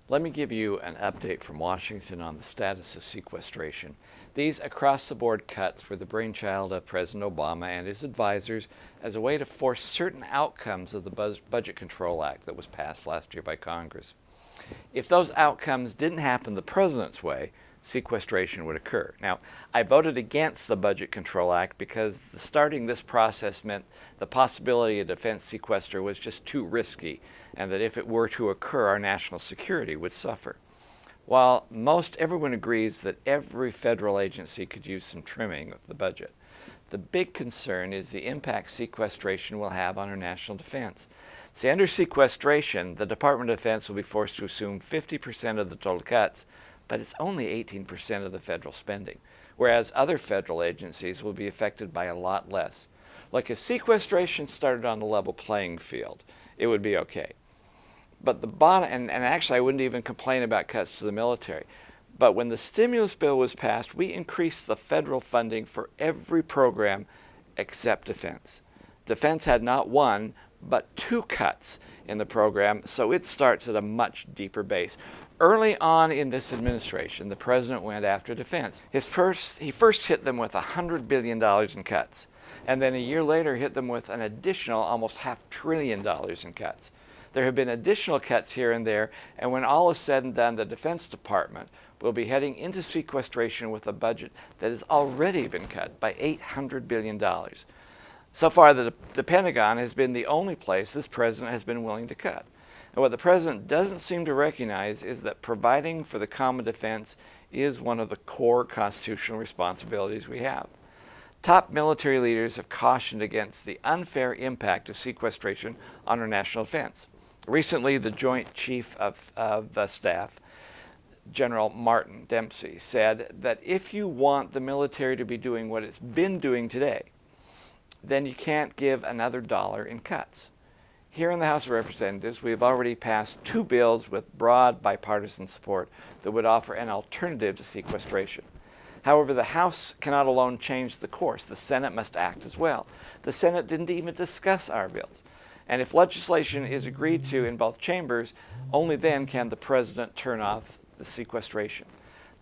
Let me give you an update from Washington on the status of sequestration. These across-the-board cuts were the brainchild of President Obama and his advisors as a way to force certain outcomes of the Budget Control Act that was passed last year by Congress. If those outcomes didn't happen the president's way, sequestration would occur. Now, I voted against the Budget Control Act because starting this process meant the possibility of defense sequester was just too risky, and that if it were to occur, our national security would suffer. While most everyone agrees that every federal agency could use some trimming of the budget, the big concern is the impact sequestration will have on our national defense. See, under sequestration, the Department of Defense will be forced to assume 50% of the total cuts, but it's only 18% of the federal spending, whereas other federal agencies will be affected by a lot less. Like if sequestration started on a level playing field, it would be okay. But the bottom, and actually I wouldn't even complain about cuts to the military, but when the stimulus bill was passed, we increased the federal funding for every program except defense. Defense had not one, but two cuts in the program, so it starts at a much deeper base. Early on in this administration, the president went after defense. He first hit them with $100 billion in cuts, and then a year later hit them with an additional almost $500 billion in cuts. There have been additional cuts here and there, and when all is said and done, the Defense Department will be heading into sequestration with a budget that has already been cut by $800 billion. So far, the Pentagon has been the only place this president has been willing to cut. And what the president doesn't seem to recognize is that providing for the common defense is one of the core constitutional responsibilities we have. Top military leaders have cautioned against the unfair impact of sequestration on our national defense. Recently, the Joint Chief of Staff, General Martin Dempsey, said that if you want the military to be doing what it's been doing today, then you can't give another dollar in cuts. Here in the House of Representatives, we have already passed two bills with broad bipartisan support that would offer an alternative to sequestration. However, the House cannot alone change the course. The Senate must act as well. The Senate didn't even discuss our bills. And if legislation is agreed to in both chambers, only then can the president turn off the sequestration.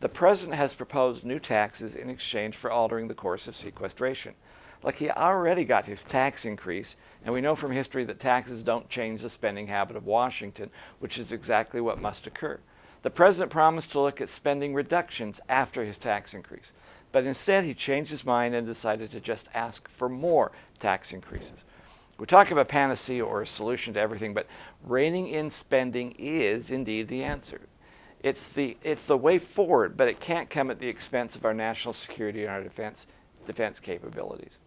The president has proposed new taxes in exchange for altering the course of sequestration. Like he already got his tax increase, and we know from history that taxes don't change the spending habit of Washington, which is exactly what must occur. The president promised to look at spending reductions after his tax increase, but instead he changed his mind and decided to just ask for more tax increases. We talk of a panacea or a solution to everything, but reining in spending is indeed the answer. It's the way forward, but it can't come at the expense of our national security and our defense capabilities.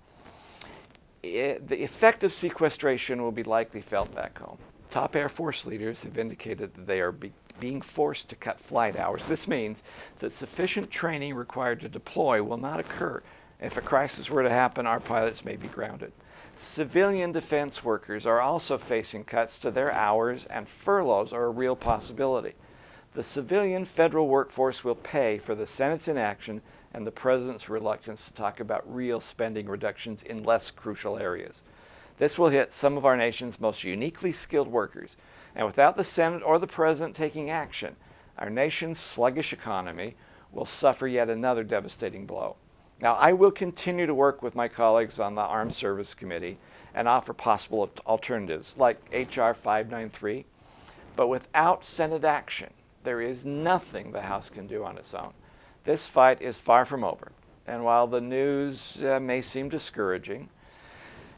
The effect of sequestration will be likely felt back home. Top Air Force leaders have indicated that they are being forced to cut flight hours. This means that sufficient training required to deploy will not occur. If a crisis were to happen, our pilots may be grounded. Civilian defense workers are also facing cuts to their hours, and furloughs are a real possibility. The civilian federal workforce will pay for the Senate's inaction and the president's reluctance to talk about real spending reductions in less crucial areas. This will hit some of our nation's most uniquely skilled workers, and without the Senate or the president taking action, our nation's sluggish economy will suffer yet another devastating blow. Now, I will continue to work with my colleagues on the Armed Service Committee and offer possible alternatives like H.R. 593, but without Senate action, there is nothing the House can do on its own. This fight is far from over, and while the news may seem discouraging,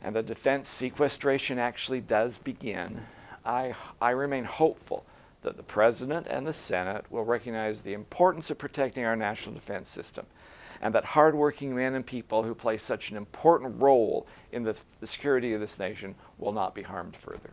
and the defense sequestration actually does begin, I remain hopeful that the President and the Senate will recognize the importance of protecting our national defense system, and that hardworking men and people who play such an important role in the security of this nation will not be harmed further.